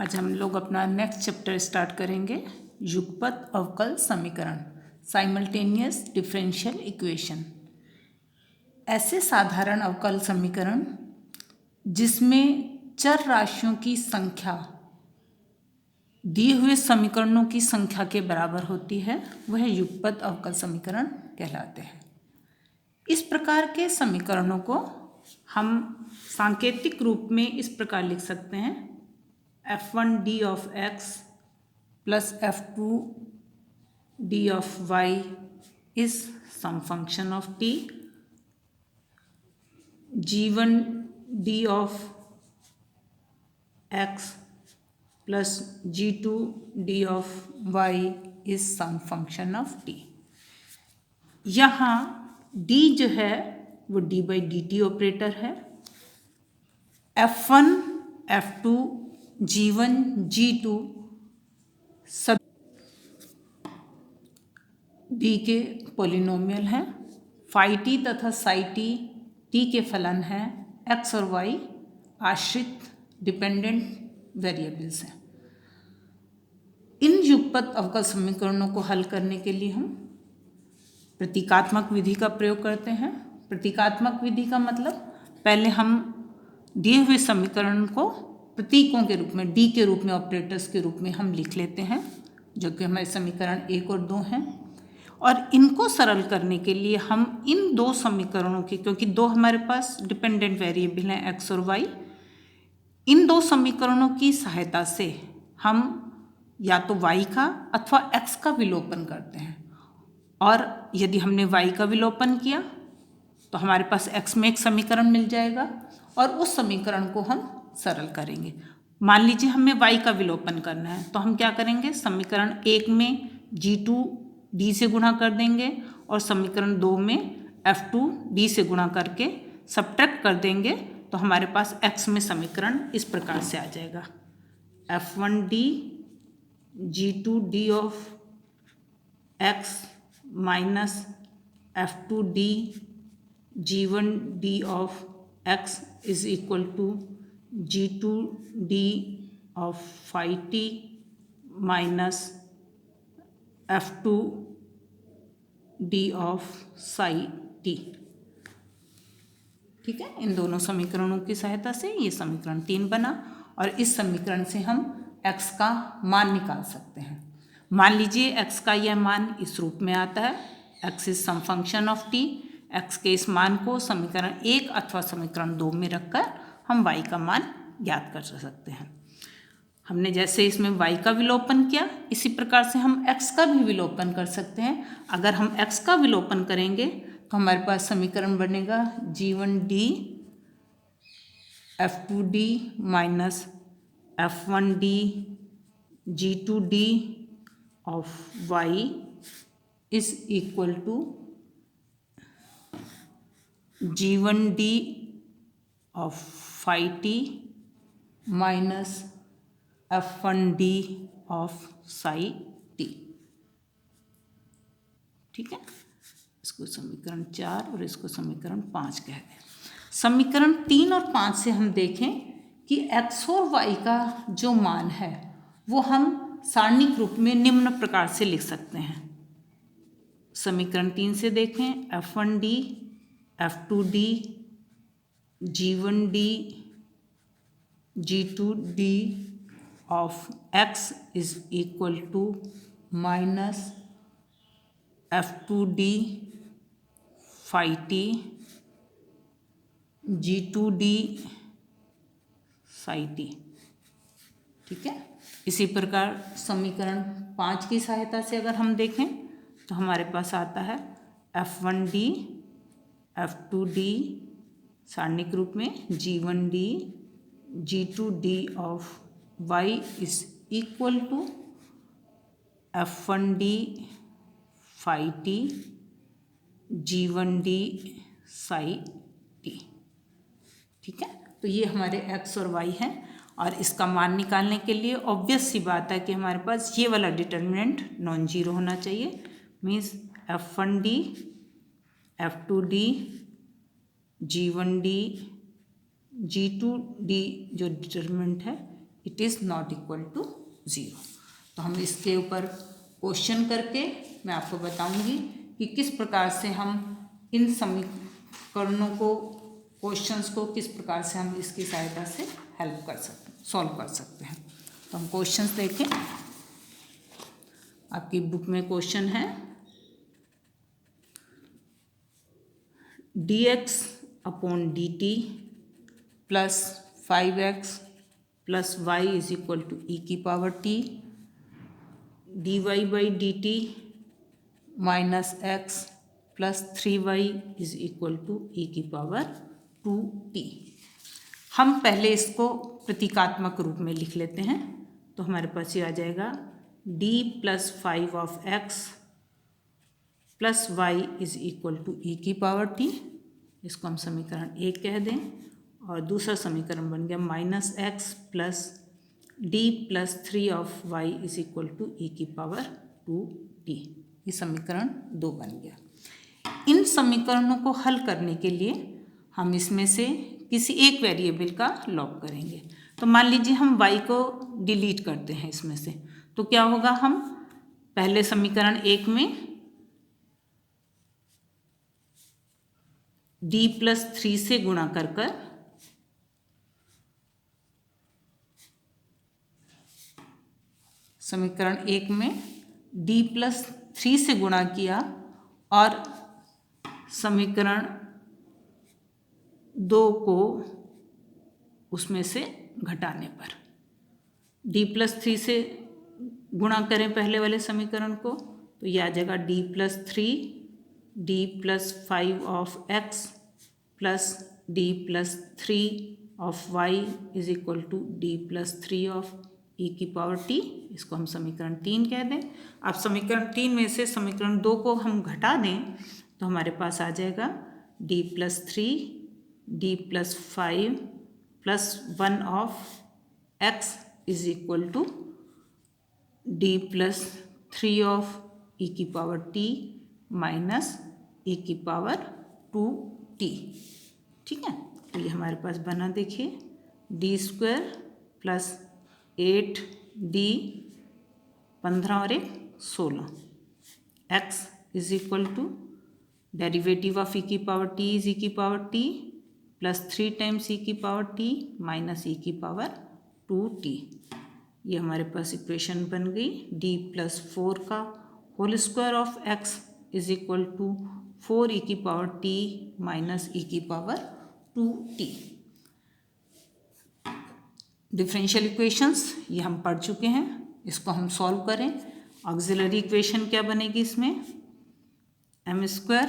आज हम लोग अपना नेक्स्ट चैप्टर स्टार्ट करेंगे, युगपत अवकल समीकरण, साइमल्टेनियस डिफरेंशियल इक्वेशन। ऐसे साधारण अवकल समीकरण जिसमें चर राशियों की संख्या दिए हुए समीकरणों की संख्या के बराबर होती है, वह युगपत अवकल समीकरण कहलाते हैं। इस प्रकार के समीकरणों को हम सांकेतिक रूप में इस प्रकार लिख सकते हैं: f1d of x plus f2d of y is some function of t, g1d of x plus g2d of y is some function of t। यहाँ d जो है वो d/dt ऑपरेटर है। f1, f2, g1, g2 सब d के polynomial हैं। Phi T तथा Sai T t के फलन हैं। x और y आश्रित डिपेंडेंट वेरिएबल्स हैं। इन युगपत अवकल समीकरणों को हल करने के लिए हम प्रतीकात्मक विधि का प्रयोग करते हैं। प्रतीकात्मक विधि का मतलब, पहले हम दिए हुए समीकरण को प्रतीकों के रूप में, d के रूप में, ऑपरेटर्स के रूप में हम लिख लेते हैं, जो कि हमारे समीकरण 1 और 2 हैं। और इनको सरल करने के लिए हम इन दो समीकरणों की, क्योंकि दो हमारे पास डिपेंडेंट वेरिएबल हैं x और y, इन दो समीकरणों की सहायता से हम या तो y का अथवा x का विलोपन करते हैं। और यदि हमने y का विलोपन किया तो हमारे पास x में एक समीकरण मिल जाएगा और उस समीकरण को हम सरल करेंगे। मान लीजिए हमें y का विलोपन करना है, तो हम क्या करेंगे, समीकरण 1 में g2d से गुणा कर देंगे और समीकरण 2 में f2d से गुणा करके सब्ट्रैक्ट कर देंगे, तो हमारे पास x में समीकरण इस प्रकार से आ जाएगा: f1d g2d of x minus f2d g1d of x is equal to g2d of phi t minus f2d of psi t. ठीक है, इन दोनों समीकरणों की सहायता से ये समीकरण 3 बना और इस समीकरण से हम x का मान निकाल सकते हैं। मान लीजिए x का यह मान इस रूप में आता है: x is some function of t। x के इस मान को समीकरण 1 अथवा समीकरण 2 में रखकर हम y का मान ज्ञात कर सकते हैं। हमने जैसे इसमें y का विलोपन किया, इसी प्रकार से हम x का भी विलोपन कर सकते हैं। अगर हम x का विलोपन करेंगे तो हमारे पास समीकरण बनेगा g1d f2d minus f1d g2d of y is equal to g1d of phi t minus f1d of psi t. ठीक है, इसको समीकरण 4 और इसको समीकरण 5 कह दें। समीकरण 3 और 5 से हम देखें कि x और y का जो मान है वो हम सारणिक रूप में निम्न प्रकार से लिख सकते हैं। समीकरण 3 से देखें: f1d f2d g1d g2d of x is equal to minus f2d phi t g2d psi t. ठीक है, इसी प्रकार समीकरण 5 की सहायता से अगर हम देखें तो हमारे पास आता है f1d f2d सारणिक रूप में g1d g2d of y is equal to f1d phi t g1d psi t. ठीक है, तो ये हमारे x और y हैं और इसका मान निकालने के लिए ऑब्वियस सी बात है कि हमारे पास ये वाला डिटर्मिनेंट नॉन जीरो होना चाहिए। Means f1d f2d g1d g2d जो डिटर्मिनेंट है it is not equal to 0। तो हम इसके ऊपर क्वेश्चन करके मैं आपको बताऊंगी कि किस प्रकार से हम इन समीकरणों को, क्वेश्चंस को किस प्रकार से हम इसकी सहायता से हेल्प कर सकते हैं, सॉल्व कर सकते हैं। तो हम क्वेश्चंस देखें। आपकी बुक में क्वेश्चन है dx upon dt plus 5x plus y is equal to e की power t, dy by dt minus x plus 3y is equal to e की पावर 2t। हम पहले इसको प्रतीकात्मक रूप में लिख लेते हैं। तो हमारे पास ये आ जाएगा d plus 5 of x plus Y is equal to E की पावर टी। इसको हम समीकरण 1 कह दें। और दूसरा समीकरण बन गया minus X plus D plus 3 of Y is equal to E की पावर 2t। ये समीकरण 2 बन गया। इन समीकरणों को हल करने के लिए हम इसमें से किसी एक वेरिएबल का लॉग करेंगे। तो मान लीजिए हम y को डिलीट करते हैं इसमें से, तो क्या होगा, हम पहले समीकरण 1 में d प्लस 3 से गुणा कर कर समीकरण 1 में d प्लस 3 से गुणा किया और समीकरण 2 को उसमें से घटाने पर d प्लस 3 से गुणा करें पहले वाले समीकरण को, तो यह आ जाएगा d plus 3 d plus 5 of x plus d plus 3 of y is equal to d plus 3 of e की पावर t। इसको हम समीकरण 3 कह दें। अब समीकरण 3 में से समीकरण 2 को हम घटा दें तो हमारे पास आ जाएगा d plus 3 d plus 5 plus 1 of x is equal to d plus 3 of e की पावर t माइनस e की पावर 2t। ठीक है, तो ये हमारे पास बना, देखिए d स्क्वायर प्लस 8d 15 और 1 16 x is equal to derivative of e की पावर t इज e की power t plus 3 times e की पावर t माइनस e की पावर 2t। ये हमारे पास इक्वेशन बन गई। d प्लस 4 का whole square of x is equal to 4 e की पावर t माइनस e की पावर 2t। डिफरेंशियल इक्वेशंस ये हम पढ़ चुके हैं, इसको हम सॉल्व करें। ऑक्सिलरी इक्वेशन क्या बनेगी इसमें, m square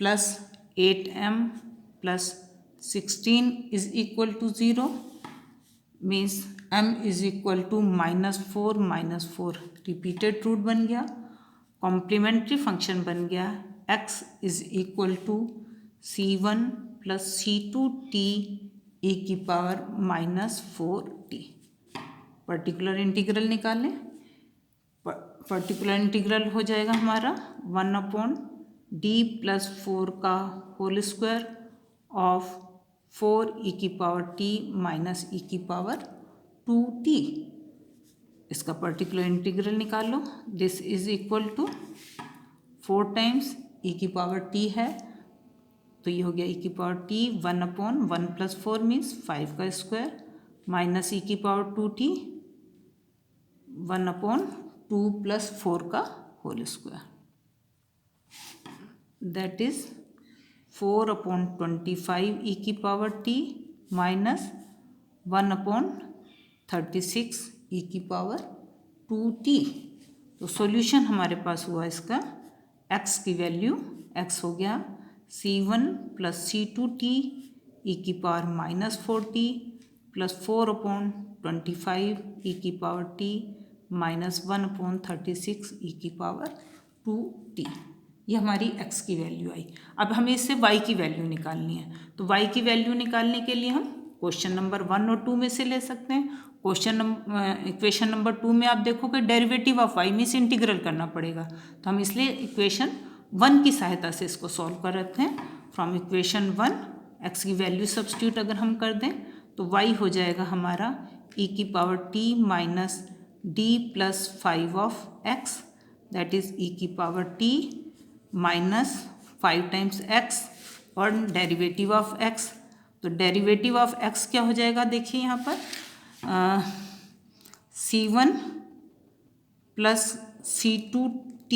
plus 8m plus 16 is equal to 0 means m is equal to -4 repeated root बन गया। कॉम्प्लीमेंट्री फंक्शन बन गया x is equal to c1 plus c2t e की पावर -4t। पर्टिकुलर इंटीग्रल निकालें। Particular integral हो जाएगा हमारा 1/d plus 4 का होल स्क्वायर ऑफ 4 e की पावर t माइनस e की पावर 2t। इसका पर्टिकुलर इंटीग्रल निकाल लो। This is equal to 4 times e की पावर t है, तो ये हो गया e की पावर t 1/1 प्लस 4 मीन्स 5 का स्क्वायर माइनस e की पावर 2t 1/2 प्लस 4 का whole square, that is 4/25 e की पावर t माइनस 1/36 e की पावर 2t। तो सॉल्यूशन हमारे पास हुआ इसका, x की वैल्यू x हो गया c1 प्लस c2t e की पावर -4t प्लस 4/25 e की पावर t माइनस 1/36 e की पावर 2t। ये हमारी x की वैल्यू आई। अब हमें इससे y की वैल्यू निकालनी है। तो y की वैल्यू निकालने के लिए हम क्वेश्चन नंबर 1 और 2 में से ले सकते हैं। इक्वेशन नंबर 2 में आप देखोगे derivative of y means integral करना पड़ेगा, तो हम इसलिए इक्वेशन 1 की सहायता से इसको सॉल्व कर रखते हैं। फ्रॉम इक्वेशन 1 x की वैल्यू सब्स्टिट्यूट अगर हम कर दें तो y हो जाएगा हमारा e की power t minus d plus 5 of x, that is e की power t minus 5 times x और डेरिवेटिव ऑफ x। तो डेरिवेटिव ऑफ x क्या हो जाएगा, देखिए यहाँ पर c1 प्लस c2t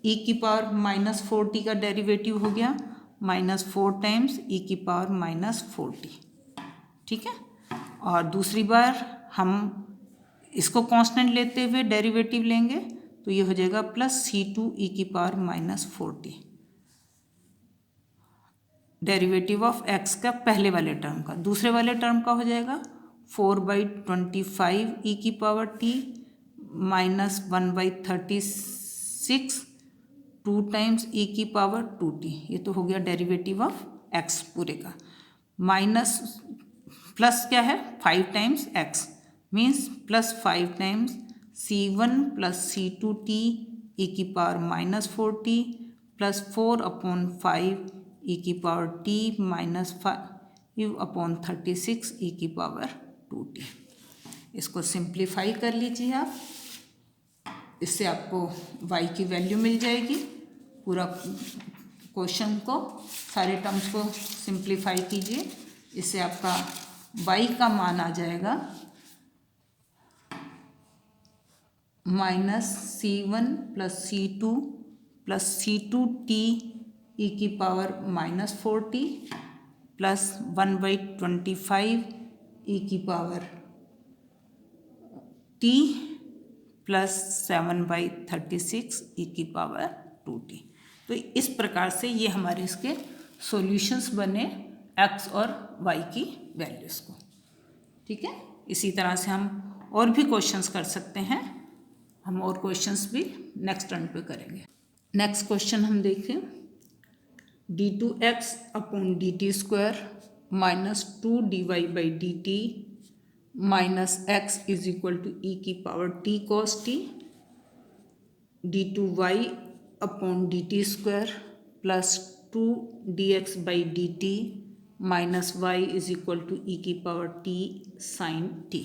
e की पावर माइनस 4t का डेरिवेटिव हो गया माइनस 4 टाइम्स e की पावर माइनस 4t। ठीक है, और दूसरी बार हम इसको कांस्टेंट लेते हुए डेरिवेटिव लेंगे तो ये हो जाएगा प्लस c2 e की power minus 4t, derivative of x का पहले वाले टर्म का। दूसरे वाले टर्म का हो जाएगा 4/25 e की power t minus 1/36 2 times e की पावर 2t। ये तो हो गया डेरिवेटिव ऑफ x पूरे का। माइनस प्लस क्या है 5 times x means plus 5 times c1 plus c2t e की power minus 4t plus 4/5 e की पावर t माइनस 5/36 e की पावर 2t। इसको सिंप्लीफाई कर लीजिए आप, इससे आपको y की वैल्यू मिल जाएगी। पूरा क्वेश्चन को सारे टर्म्स को सिंप्लीफाई कीजिए, इससे आपका y का मान आ जाएगा minus c1 plus c2 plus c2t e की power minus 4t plus 1/25 e की पावर t प्लस 7/36 e की पावर 2t। तो इस प्रकार से ये हमारे इसके सॉल्यूशंस बने x और y की वैल्यूज़ को। ठीक है, इसी तरह से हम और भी क्वेश्चंस कर सकते हैं। हम और क्वेश्चंस भी नेक्स्ट टर्न पे करेंगे। नेक्स्ट क्वेश्चन हम देखें, d2x upon dt square minus 2dy/dt minus x is equal to e की power t cos t, d2y upon dt square plus 2dx/dt minus y is equal to e की power t sine t।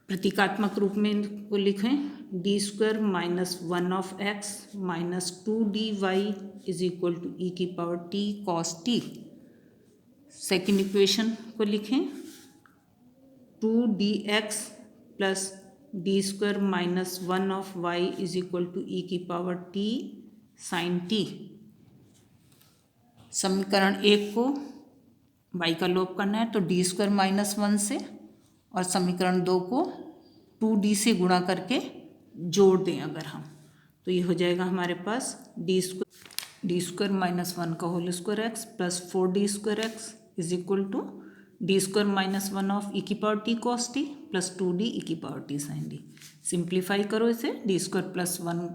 प्रतीकात्मक रूप में इनको लिखें, D square minus 1 of x minus 2dy is equal to e की power t cos t। Second equation को लिखें, 2dx plus D square minus 1 of y is equal to e की power t sine t। समीकरण 1 को y का लोप करना है तो डी स्क्वायर माइनस 1 से, और समीकरण 2 को 2d से गुणा करके जोड़ दें अगर हम, तो ये हो जाएगा हमारे पास डी स्क्वायर माइनस 1 का whole square x plus 4d square x is equal to D square minus 1 of e की power t cos t plus 2d e की power t sine d। Simplify करो इसे, डी स्क्वायर प्लस 1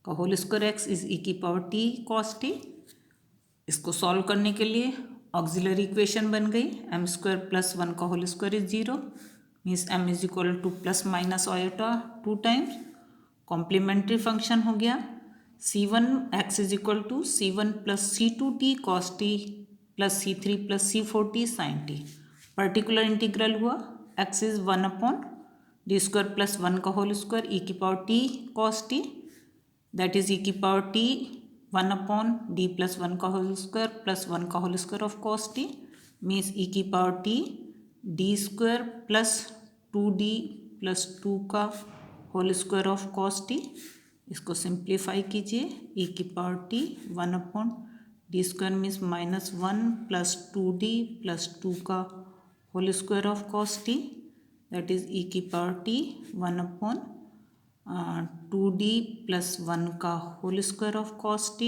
का whole square x is e की power t cos t। इसको solve करने के लिए ऑक्सिलरी इक्वेशन बन गई, m स्क्वायर प्लस 1 का whole square is 0 means m is equal to plus minus iota 2 times. Complementary function हो गया c1 x is equal to c1 plus c2t cos t plus c3 plus c4t sine t। Particular integral हुआ x is 1 upon D square plus 1 का whole square e की power t cos t, that is e की power t 1 upon d plus 1 का whole square plus 1 का whole square of cos t means e की power t D square plus 2d plus 2 का whole square of cos t। इसको simplify कीजिए, e की power t 1 upon D square means minus 1 plus 2d plus 2 का whole square of cos t, that is e की power t 1 upon 2d plus 1 का whole square of cos t,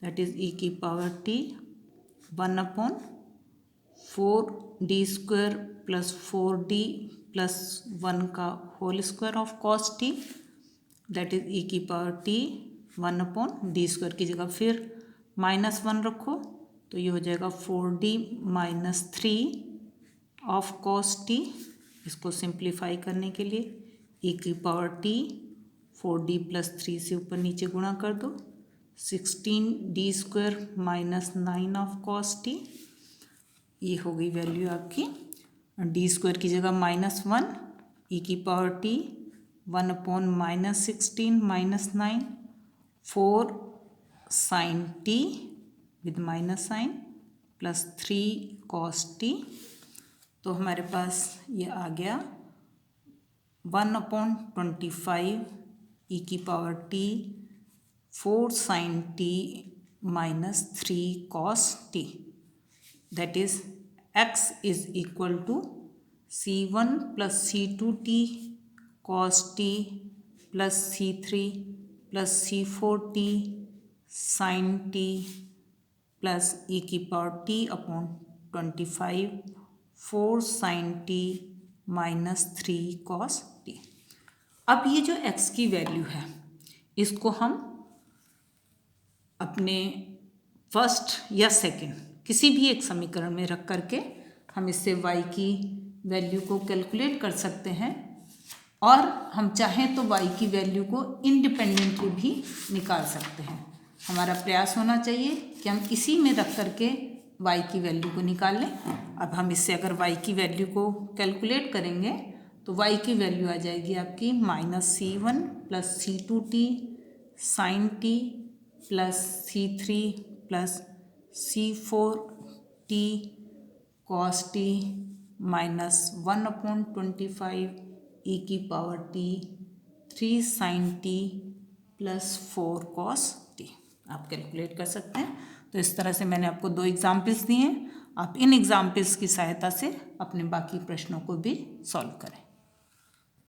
that is e की power t 1 upon 4d square plus 4d plus 1 का whole square of cos t, that is e की power t 1 upon D square की जगह फिर minus 1 रखो तो ये हो जाएगा 4d minus 3 of cos t। इसको सिंप्लीफाई करने के लिए e की पावर t 4d प्लस 3 से ऊपर नीचे गुणा कर दो, 16d square minus 9 of cos t ये हो गई वैल्यू आपकी। डी स्क्वायर की जगह -1 ई की power t 1/-16 -9 4 sin t with minus sine plus 3 cos t। तो हमारे पास ये आ गया 1/25 ई की power T 4 sin t minus 3 cos t, that is x is equal to c1 plus c2t cos t plus c3 plus c4t sin t plus e की power t upon 25 4 sin t minus 3 cos t। अब ये जो x की value है इसको हम अपने first या सेकंड किसी भी एक समीकरण में रख करके हम इससे y की वैल्यू को कैलकुलेट कर सकते हैं, और हम चाहें तो y की वैल्यू को इंडिपेंडेंटली भी निकाल सकते हैं। हमारा प्रयास होना चाहिए कि हम किसी में रख करके y की वैल्यू को निकाल लें। अब हम इससे अगर y की वैल्यू को कैलकुलेट करेंगे तो y की वैल्यू आ जाएगी आपकी -c1 plus c2t sin t plus c3 plus c4t cos t minus 1/25 e की power t 3 sin t plus 4 cos t। आप कैलकुलेट कर सकते हैं। तो इस तरह से मैंने आपको 2 एग्जाम्पल्स दिए हैं। आप इन एग्जाम्पल्स की सहायता से अपने बाकी प्रश्नों को भी सॉल्व करें।